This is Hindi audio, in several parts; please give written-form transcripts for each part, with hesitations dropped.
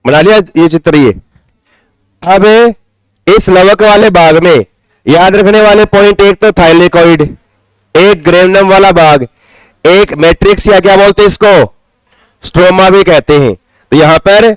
बना लिया ये चित्र। ये अब इस लवक वाले भाग में याद रखने वाले पॉइंट, एक तो थाइलेकोइड, एक ग्रेनम वाला भाग, एक मैट्रिक्स या क्या बोलते हैं इसको, स्ट्रोमा भी कहते हैं। तो यहां पर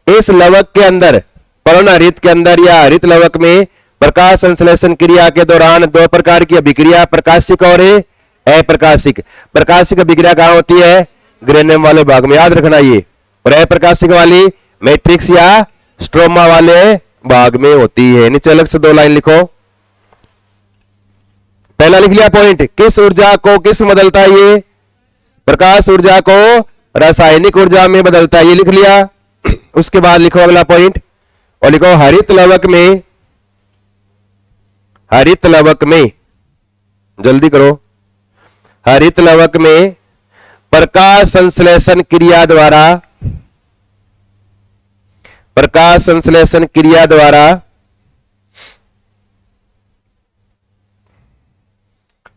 इस लवक के अंदर, पर्णहरित के अंदर या हरित लवक में प्रकाश संश्लेषण क्रिया के दौरान दो प्रकार की अभिक्रिया, प्रकाशिक और अप्रकाशिक। प्रकाशिक अभिक्रिया कहां होती है, ग्रेनम वाले भाग में, याद रखना ये। और अप्रकाशिक वाली मैट्रिक्स या स्ट्रोमा वाले भाग में होती है। नीचे अलग से 2 लाइन लिखो। पहला लिख लिया पॉइंट, किस ऊर्जा को किस में बदलता है ये, प्रकाश ऊर्जा को रासायनिक ऊर्जा में बदलता है, ये लिख लिया। उसके बाद लिखो अगला पॉइंट और लिखो हरित लवक में, हरित लवक में, जल्दी करो, हरित लवक में प्रकाश संश्लेषण क्रिया द्वारा, प्रकाश संश्लेषण क्रिया द्वारा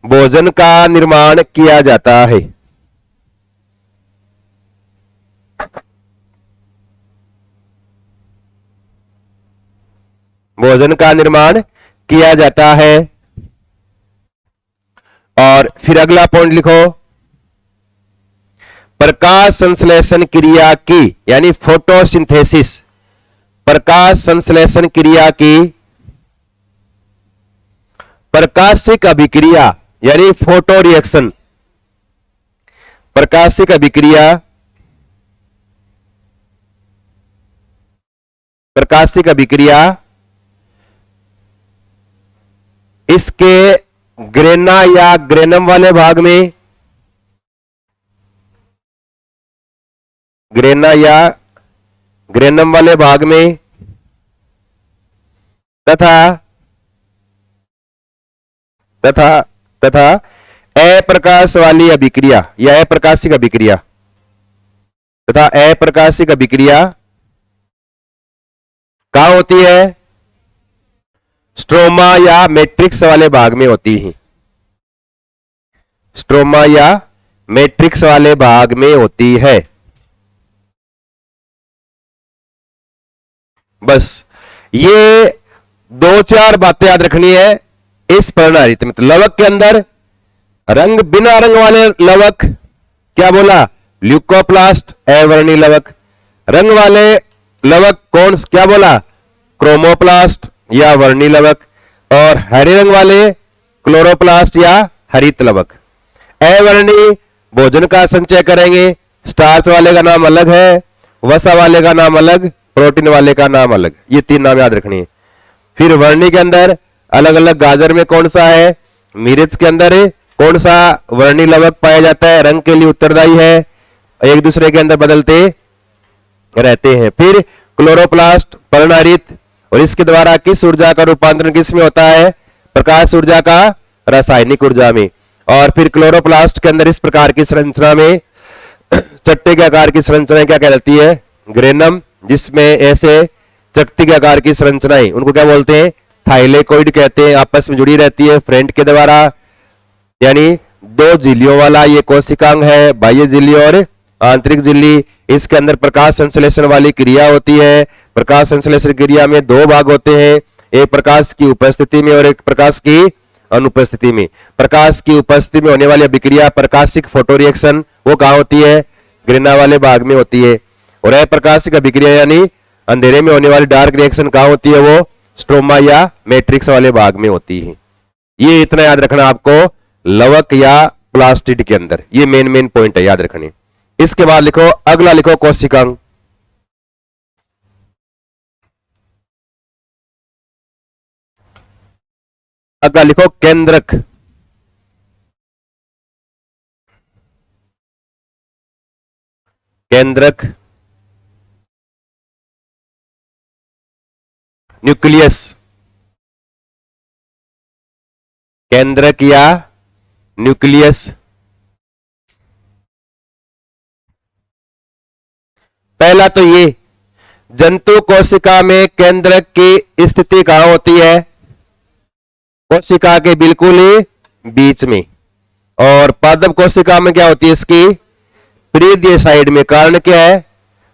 भोजन का निर्माण किया जाता है। भोजन का निर्माण किया जाता है। और फिर अगला पॉइंट लिखो, प्रकाश संश्लेषण क्रिया की यानी फोटोसिंथेसिस, प्रकाश संश्लेषण क्रिया की प्रकाशिक अभिक्रिया यानी फोटो रिएक्शन, प्रकाशिक अभिक्रिया, प्रकाशिक अभिक्रिया इसके ग्रेना या ग्रेनम वाले भाग में, ग्रेना या ग्रेनम वाले भाग में तथा तथा तथा अप्रकाश वाली अभिक्रिया या अप्रकाशिक अभिक्रिया तथा अप्रकाशिक अभिक्रिया कहां होती है, स्ट्रोमा या मैट्रिक्स वाले भाग में होती है। स्ट्रोमा या मैट्रिक्स वाले भाग में होती है। बस ये 2-4 बातें याद रखनी है इस पर्णहरित में। तो लवक के अंदर रंग बिना रंग वाले लवक, क्या बोला, ल्यूकोप्लास्ट, अवर्णी लवक। रंग वाले लवक कौन, क्या बोला, क्रोमोप्लास्ट या वर्णी लवक। और हरे रंग वाले क्लोरोप्लास्ट या हरित लवक। अवर्णी भोजन का संचय करेंगे, स्टार्च वाले का नाम अलग है, वसा वाले का नाम अलग, प्रोटीन वाले का नाम अलग, ये 3 नाम याद रखनी है। फिर वर्णी के अंदर अलग अलग, गाजर में कौन सा है, मिर्च के अंदर कौन सा वर्णी लवक पाया जाता है, रंग के लिए उत्तरदायी है, एक दूसरे के अंदर बदलते रहते हैं। फिर क्लोरोप्लास्ट, पर्णहरित, और इसके द्वारा किस ऊर्जा का रूपांतरण किस में होता है, प्रकाश ऊर्जा का रासायनिक ऊर्जा में। और फिर क्लोरोप्लास्ट के अंदर इस प्रकार की संरचना में, चट्टे के आकार की संरचना क्या कहलाती है, ग्रेनम, जिसमें ऐसे चक्ति के आकार की संरचनाएं, उनको क्या बोलते हैं, थाइलेकोइड कहते हैं, आपस में जुड़ी रहती है फ्रेंट के द्वारा, यानी 2 झिल्लियों वाला ये कोशिकांग है, बाह्य झिल्ली और आंतरिक झिल्ली। इसके अंदर प्रकाश संश्लेषण वाली क्रिया होती है। प्रकाश संश्लेषण क्रिया में 2 भाग होते हैं, एक प्रकाश की उपस्थिति में और एक प्रकाश की अनुपस्थिति में। प्रकाश की उपस्थिति में होने वाली अभिक्रिया प्रकाशिक फोटो रिएक्शन, वो कहां होती है, ग्रेना वाले भाग में होती है। और अप्रकाशिक अभिक्रिया यानी अंधेरे में होने वाली डार्क रिएक्शन कहां होती है, वो स्ट्रोमा या मैट्रिक्स वाले भाग में होती है। ये इतना याद रखना आपको लवक या प्लास्टिड के अंदर, ये मेन पॉइंट है, याद रखने। इसके बाद लिखो, अगला लिखो कोशिकांग। अगला लिखो केंद्रक। केंद्रक, न्यूक्लियस, केंद्रक या न्यूक्लियस। पहला तो ये, जंतु कोशिका में केंद्रक की स्थिति कहां होती है, कोशिका के बिल्कुल ही बीच में। और पादप कोशिका में क्या होती है, इसकी परिधीय साइड में। कारण क्या है,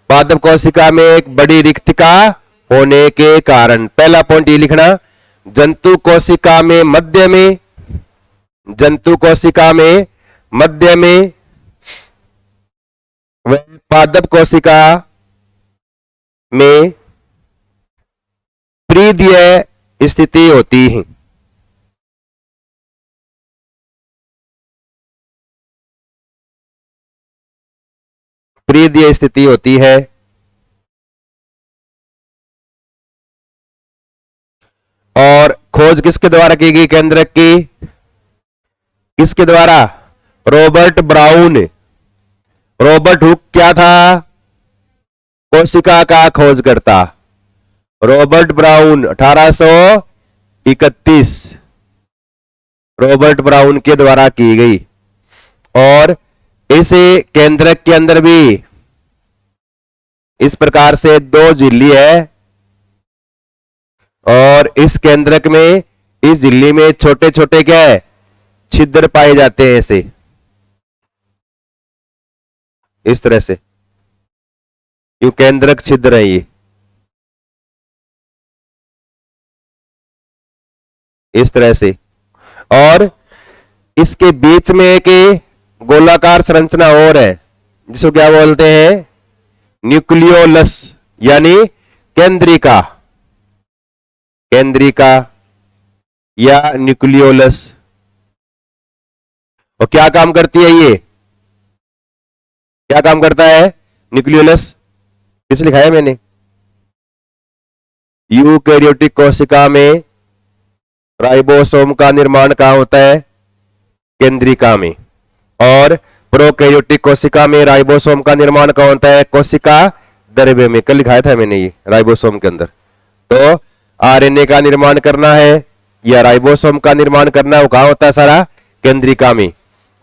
पादप कोशिका में एक बड़ी रिक्तिका होने के कारण। पहला पॉइंट ये लिखना, जंतु कोशिका में मध्य में, जंतु कोशिका में मध्य में व पादप कोशिका में परिधीय स्थिति होती है। परिधीय स्थिति होती है और खोज किसके द्वारा की गई केंद्रक की? किसके द्वारा? Robert brown. रॉबर्ट हुक क्या था? कोशिका का खोजकर्ता। रॉबर्ट ब्राउन 1831 रॉबर्ट ब्राउन के द्वारा की गई। और इस केंद्रक के अंदर भी इस प्रकार से 2 झिल्ली है और इस केंद्रक में, इस झिल्ली में छोटे छोटे क्या है? छिद्र पाए जाते हैं ऐसे, इस तरह से, क्यों केंद्रक छिद्र है ये, इस तरह से। और इसके बीच में एक गोलाकार संरचना और है जिसको क्या बोलते हैं? न्यूक्लियोलस, यानी केंद्रिका, केंद्रिका या न्यूक्लियोलस। और क्या काम करती है ये? क्या काम करता है न्यूक्लियोलस? किस लिखा है मैंने? यूकैरियोटिक कोशिका में राइबोसोम का निर्माण कहां होता है? केंद्रिका में। और प्रोकैरियोटिक कोशिका में राइबोसोम का निर्माण कहां होता है? कोशिका द्रव्य में। कल लिखाया था मैंने ये, राइबोसोम के अंदर। तो आरएनए का निर्माण करना है या राइबोसोम का निर्माण करना है, वो कहां होता है? सारा केंद्रिका में।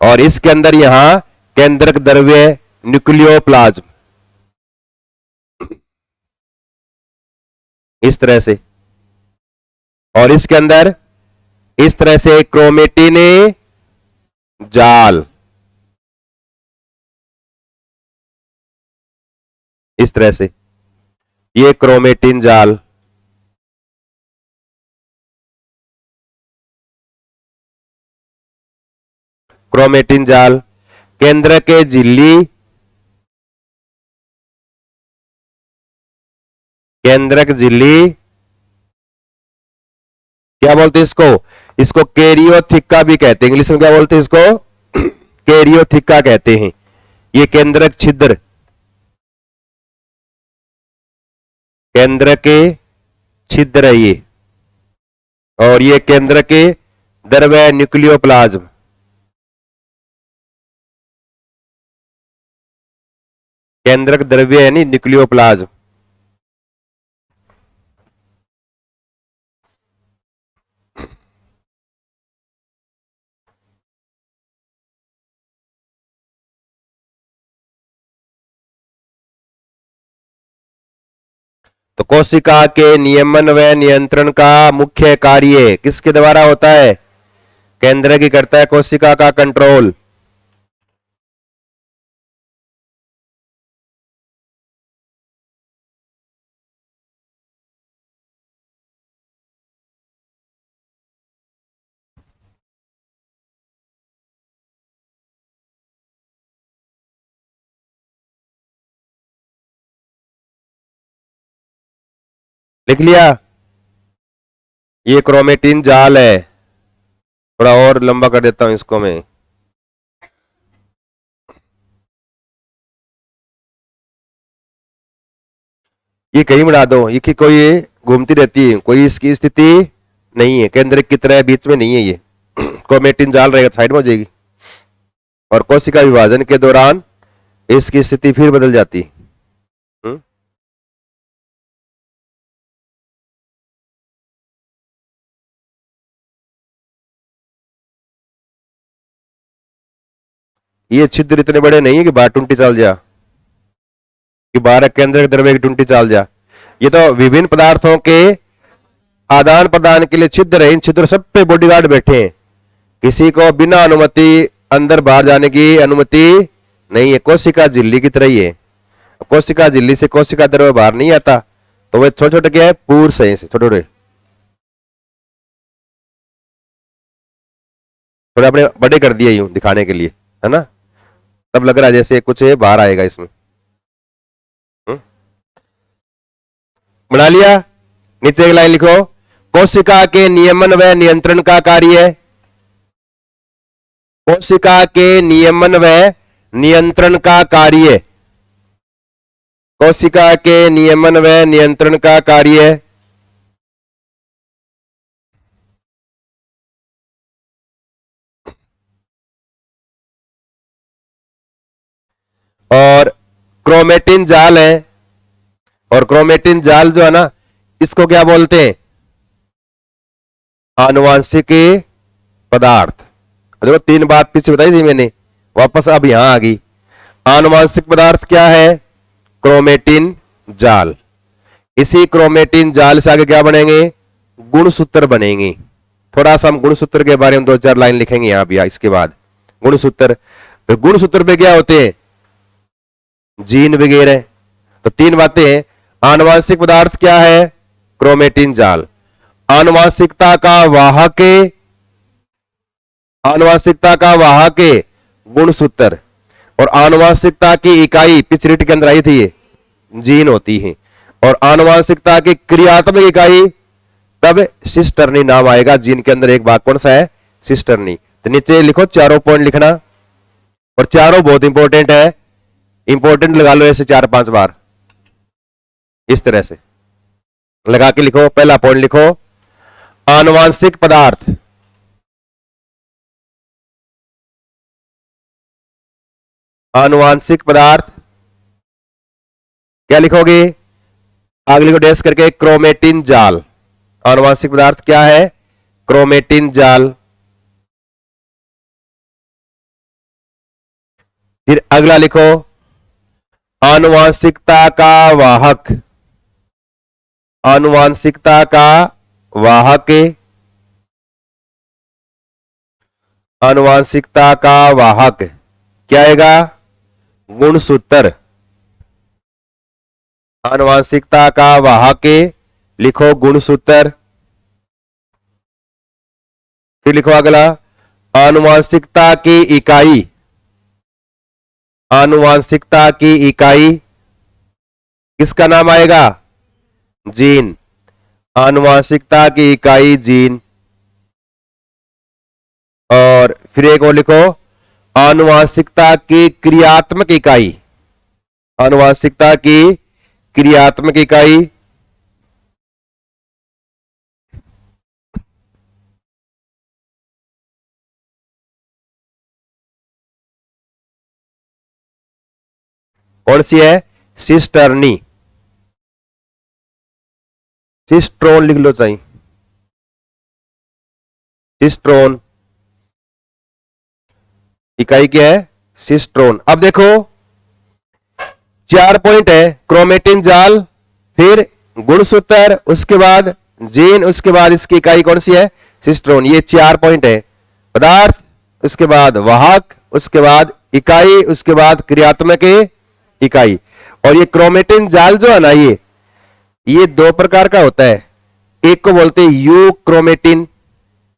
और इसके अंदर यहां केंद्रक द्रव्य न्यूक्लियोप्लाज्म, इस तरह से। और इसके अंदर इस तरह से क्रोमेटिन जाल, इस तरह से, ये क्रोमेटिन जाल। क्रोमेटिन जाल केंद्र के झिल्ली, केंद्रक झिल्ली क्या बोलते हैं इसको? इसको कैरियोथिक्का भी कहते हैं। इंग्लिश में क्या बोलते हैं इसको? कैरियोथिक्का कहते हैं। ये केंद्रक छिद्र, केंद्र के छिद्र है ये। और ये केंद्र के द्रव्य न्यूक्लियोप्लाज्म, केंद्रक द्रव्य यानी न्यूक्लियोप्लाज्म। तो कोशिका के नियमन व नियंत्रण का मुख्य कार्य किसके द्वारा होता है? केंद्र की करता है कोशिका का कंट्रोल। लिख लिया? ये क्रोमेटिन जाल है। थोड़ा और लंबा कर देता हूं इसको मैं। ये कहीं बढ़ा दो, ये कि कोई घूमती रहती है, कोई इसकी स्थिति नहीं है, केंद्र की तरह बीच में नहीं है ये। क्रोमेटिन जाल रहेगा, साइड में हो जाएगी। और कोशिका विभाजन के दौरान इसकी स्थिति फिर बदल जाती है। ये छिद्र इतने बड़े नहीं है कि बाहर टूंटी चल जा, कि बाहर केंद्र द्रव्य की टूंटी चल जा। ये तो विभिन्न पदार्थों के आदान प्रदान के लिए छिद्र है। इन छिद्र सब पे बॉडीगार्ड बैठे हैं, किसी को बिना अनुमति अंदर बाहर जाने की अनुमति नहीं है। कोशिका झिल्ली की तरह ही है। कोशिका झिल्ली से कोशिका द्रव्य बाहर नहीं आता, तो वे छोटे छोटे क्या है, पूर सही से छोटे छोटे, थोड़े अपने बड़े कर दिए यूं दिखाने के लिए, है ना, तब लग रहा है जैसे कुछ बाहर आएगा इसमें। बना लिया। नीचे एक लाइन लिखो, कोशिका के नियमन व नियंत्रण का कार्य, कोशिका के नियमन व नियंत्रण का कार्य, कोशिका के नियमन व नियंत्रण का कार्य, और क्रोमेटिन जाल है, और क्रोमेटिन जाल जो है ना, इसको क्या बोलते हैं, आनुवांशिक पदार्थ। देखो 3 बात पीछे बताई थी मैंने, वापस अब यहां आ गई। आनुवांशिक पदार्थ क्या है, क्रोमेटिन जाल। इसी क्रोमेटिन जाल से आगे क्या बनेंगे, गुणसूत्र बनेंगे। थोड़ा सा हम गुणसूत्र के बारे में 2-4 लाइन लिखेंगे यहां भी, इसके बाद गुणसूत्र। तो गुणसूत्र पे क्या होते हैं, जीन वगैरह। तो 3 बातें, आनुवांशिक पदार्थ क्या है, क्रोमेटिन जाल, आनुवांशिकता का वाहक, आनुवांशिकता का वाहक गुणसूत्र, और आनुवांशिकता की इकाई पिछरीट के अंदर आई थी ये जीन होती है, और आनुवांशिकता की क्रियात्मक इकाई तब सिस्टर्नी नाम आएगा। जीन के अंदर एक भाग कौन सा है, सिस्टर्नी। तो नीचे लिखो, चारों पॉइंट लिखना, और चारों बहुत इंपॉर्टेंट है, इंपॉर्टेंट लगा लो ऐसे 4-5 बार, इस तरह से लगा के लिखो। पहला पॉइंट लिखो, आनुवांशिक पदार्थ, आनुवांशिक पदार्थ क्या लिखोगे, आगे लिखो डैश करके, क्रोमेटिन जाल। आनुवांशिक पदार्थ क्या है, क्रोमेटिन जाल। फिर अगला लिखो, आनुवांशिकता का वाहक, आनुवांशिकता का वाहक, आनुवांशिकता का वाहक क्या आएगा, गुणसूत्र। आनुवांशिकता का वाहक लिखो, गुणसूत्र। फिर लिखो अगला, आनुवांशिकता की इकाई, आनुवांशिकता की इकाई किसका नाम आएगा, जीन। आनुवांशिकता की इकाई जीन। और फिर एक और लिखो, आनुवांशिकता की क्रियात्मक इकाई, आनुवांशिकता की क्रियात्मक इकाई, कौन सी है, सिस्टर्नी। सिस्ट्रोन लिख लो चाहिए, सिस्ट्रोन इकाई क्या है, सिस्ट्रोन। अब देखो 4 पॉइंट है, क्रोमेटिन जाल, फिर गुणसूत्र, उसके बाद जीन, उसके बाद इसकी इकाई कौन सी है, सिस्ट्रोन। ये 4 पॉइंट है, पदार्थ, उसके बाद वाहक, उसके बाद इकाई, उसके बाद क्रियात्मक इकाई। और ये क्रोमेटिन जाल जो है ना, ये 2 प्रकार का होता है। एक को बोलते हैं यूक्रोमेटिन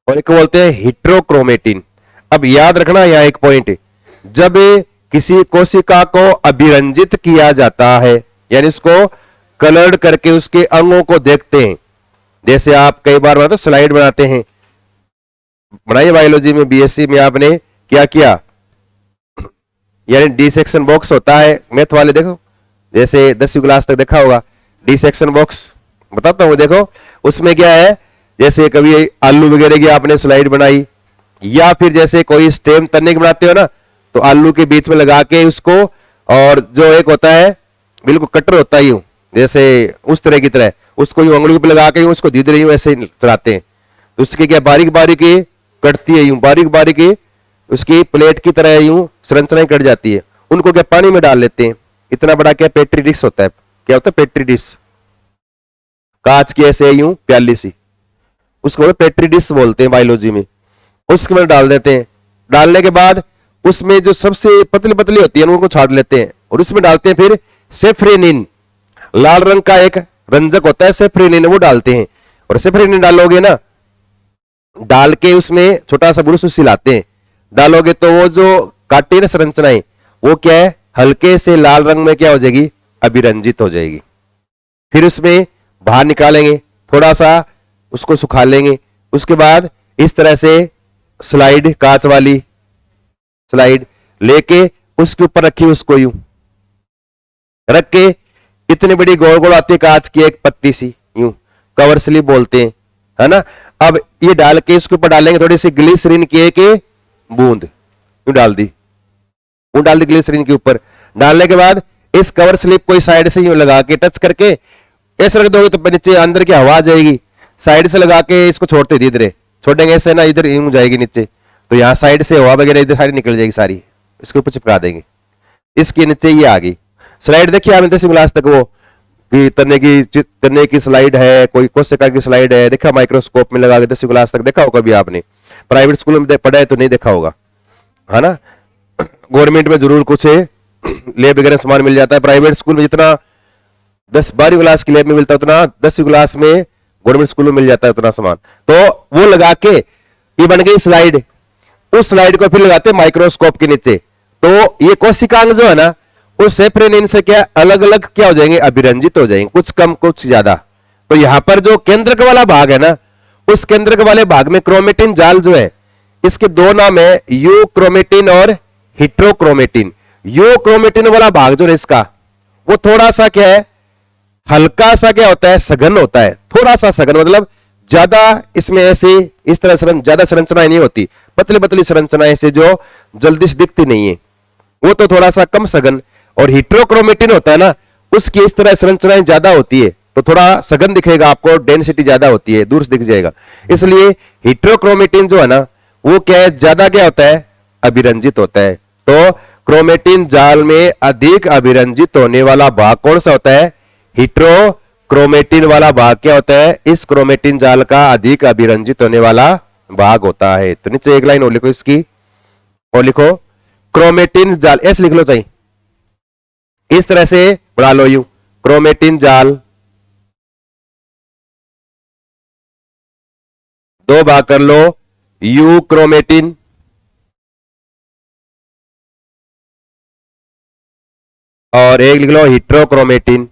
और एक को बोलते हैं हिट्रोक्रोमेटिन। अब याद रखना यहां एक पॉइंट, जब किसी कोशिका को अभिरंजित किया जाता है, यानी उसको कलर्ड करके उसके अंगों को देखते हैं, जैसे आप कई बार बनाते स्लाइड बनाते हैं, बनाइए बायोलॉजी में, बीएससी में आपने क्या किया, यानी डी सेक्शन बॉक्स होता है, मैथ वाले देखो, जैसे 10वीं क्लास तक देखा होगा, डी सेक्शन बॉक्स बताता हूं, देखो उसमें क्या है, जैसे कभी आलू वगैरह की आपने स्लाइड बनाई, या फिर जैसे कोई स्टेम तनने की बनाते हो ना, तो आलू के बीच में लगा के उसको, और जो एक होता है बिल्कुल कटर होता है यूं, जैसे उस तरह की तरह, उसको यूं उंगली पे लगा के यूं उसको धीरे यूं ऐसे चलाते हैं, तो उसकी क्या बारीक बारीक कटती है, यूं बारीक बारीक उसकी प्लेट की तरह यूं संरचना कट जाती है। उनको क्या पानी में डाल लेते हैं, इतना बड़ा क्या पेट्री डिश होता है, क्या होता है पेट्री डिश, कांच की ऐसे यूं प्याली सी, उसको पेट्री डिश बोलते हैं बायोलॉजी में। उसके में डाल देते हैं, डालने के बाद उसमें जो सबसे पतली पतली होती है उनको छाट लेते हैं, और उसमें डालते हैं फिर सेफ्रेनिन, लाल रंग का एक रंजक होता है सेफ्रेनिन, वो डालते हैं। और सेफ्रेनिन डालोगे ना, डाल के उसमें छोटा सा बुरुश सिलाते हैं, डालोगे तो वो जो काटेन संरचनाएं वो क्या है, हल्के से लाल रंग में क्या हो जाएगी, अभिरंजित हो जाएगी। फिर उसमें बाहर निकालेंगे, थोड़ा सा उसको सुखा लेंगे, उसके बाद इस तरह से स्लाइड, कांच वाली स्लाइड लेके उसके ऊपर रखी, उसको यूं रख के, इतनी बड़ी गोल गोल आती है कांच की एक पत्ती सी, यूं कवर स्लिप बोलते हैं, है ना। अब ये डाल के इसके ऊपर डालेंगे थोड़ी सी ग्लिसरीन की एक बूंद, यूं डाल दी, वो डाल दी ग्लिसरीन के ऊपर। डालने के बाद इस कवर स्लिप को इस साइड से यूं लगा के टच करके ऐसे रख दोगे तो नीचे अंदर की हवा आ जाएगी। साइड से लगा के इसको छोड़ते धीरे, छोड़ेंगे ऐसे ना, इधर यूं जाएगी नीचे, तो यहां साइड से हवा वगैरह इधर साइड निकल जाएगी सारी, इसके ऊपर चिपका देंगे। इसके नीचे ये आ गई स्लाइड, देखिए आपने 10वीं क्लास तक वो कि तन्ने की स्लाइड है, कोई कोशिका की स्लाइड है, देखा माइक्रोस्कोप में लगा के 10वीं क्लास तक देखा होगा कभी आपने, प्राइवेट स्कूल में पढ़ा है तो नहीं देखा होगा, है ना। गवर्नमेंट में जरूर कुछ लैब वगैरह सामान मिल जाता है, प्राइवेट स्कूल में जितना 10-12वीं क्लास की लैब में मिलता है उतना 10वीं क्लास में गवर्नमेंट स्कूल में मिल जाता है उतना सामान। तो वो लगा के ये बन गई स्लाइड, उस स्लाइड को फिर लगाते हैं माइक्रोस्कोप के नीचे, तो ये कोशिकांग जो है ना उस सेफ्रेनिन से क्या अलग अलग क्या हो जाएंगे, अभिरंजित हो जाएंगे, कुछ कम कुछ ज्यादा। तो यहां पर जो केंद्रक वाला भाग है ना, उस केंद्रक वाले भाग में क्रोमेटिन जाल जो है, इसके दो नाम है, यूक्रोमेटिन और हिट्रोक्रोमेटिन। यूक्रोमेटिन वाला भाग जो है इसका, वो थोड़ा सा क्या है, हल्का सा क्या होता है, सघन होता है, थोड़ा सा सघन, मतलब ज्यादा इसमें ऐसी इस तरह ज्यादा संरचनाएं नहीं होती, पतली पतली संरचनाएं से जो जल्दी से दिखती नहीं है, वो तो थोड़ा सा कम सघन। और हिट्रोक्रोमेटिन होता है ना, उसकी इस तरह संरचनाएं ज्यादा होती है, तो थोड़ा सघन दिखेगा आपको, डेंसिटी ज्यादा होती है, दूर से दिख जाएगा। इसलिए हिट्रोक्रोमेटिन जो है ना वो क्या है, ज्यादा क्या होता है, अभिरंजित होता है। तो क्रोमेटिन जाल में अधिक अभिरंजित होने वाला भाग कौन सा होता है, हिट्रोक्रोमेटिन वाला भाग क्या होता है, इस क्रोमेटिन जाल का अधिक अभिरंजित होने वाला भाग होता है। तो नीचे एक लाइन और लिखो इसकी, और लिखो क्रोमेटिन जाल, ऐसे लिख लो चाहिए, इस तरह से बढ़ा लो यू, क्रोमेटिन जाल दो भाग कर लो, यू क्रोमेटिन और एक लिख लो हिट्रोक्रोमेटिन।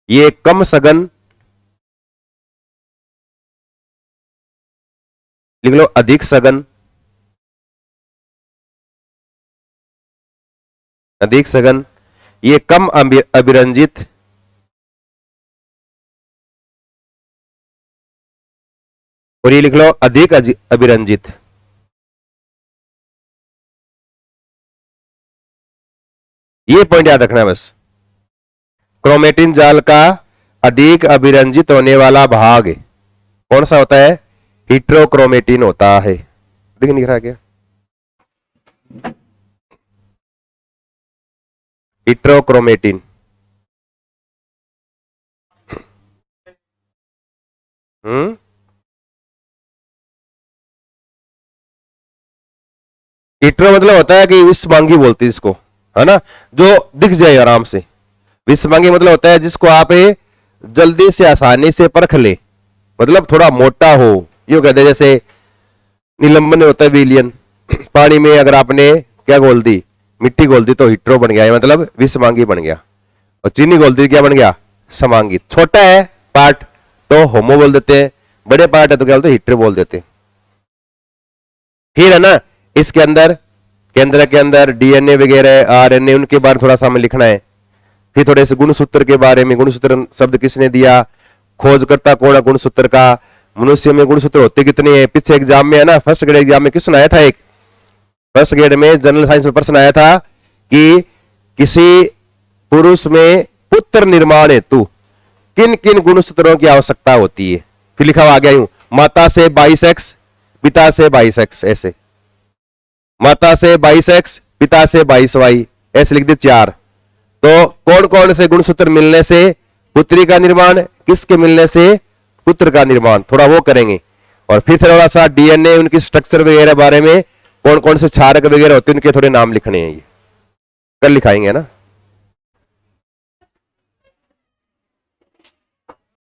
ये कम सघन, लिख लो अधिक सघन, अधिक सघन, ये कम अभिरंजित, और ये लिख लो अधिक अभिरंजित। ये पॉइंट याद रखना है बस। क्रोमेटिन जाल का अधिक अभिरंजित होने वाला भाग कौन सा होता है, हिट्रोक्रोमेटिन होता है। देखिए लिख रहा क्या, हिट्रोक्रोमेटिन। हिट्रो मतलब होता है कि विश्वमांगी बोलती है इसको, है ना, जो दिख जाए आराम से। विश्वमांगी मतलब होता है जिसको आप जल्दी से आसानी से परख ले, मतलब थोड़ा मोटा हो, यो कहते हैं जैसे निलंबन होता है विलियन, पानी में अगर आपने क्या घोल दी, मिट्टी घोल दी तो हिट्रो बन गया, मतलब विश्वमांगी बन गया। और चीनी घोल दी क्या बन गया, समांगी। छोटा है पार्ट तो होमो बोल देते हैं, बड़े पार्ट है तो क्या बोलते हैं, हिट्रो बोल देते हैं। फिर है ना इसके अंदर, केंद्र के अंदर डीएनए वगैरह, आरएनए, उनके बारे में थोड़ा सा हमें लिखना है। फिर थोड़े से गुणसूत्र के बारे में, गुणसूत्र शब्द किसने दिया, खोजकर्ता कौन है गुणसूत्र का, मनुष्य में गुणसूत्र होते कितने हैं। पीछे एग्जाम में है ना, फर्स्ट ग्रेड एग्जाम में क्वेश्चन आया था, एक फर्स्ट ग्रेड में जनरल साइंस में प्रश्न आया था कि किसी पुरुष में पुत्र निर्माण हेतु किन किन गुणसूत्रों की आवश्यकता होती है। फिर लिखा हुआ आ गया यूं, माता से 22x, पिता से 22x, ऐसे माता से 22x, पिता से 22y, ऐसे लिख दे 4। तो कौन कौन से गुणसूत्र मिलने से पुत्री का निर्माण, किसके मिलने से पुत्र का निर्माण, थोड़ा वो करेंगे। और फिर थोड़ा सा डीएनए, उनकी स्ट्रक्चर वगैरह बारे में, कौन कौन से क्षारक वगैरह होते हैं उनके थोड़े नाम लिखने हैं, ये कल लिखाएंगे ना।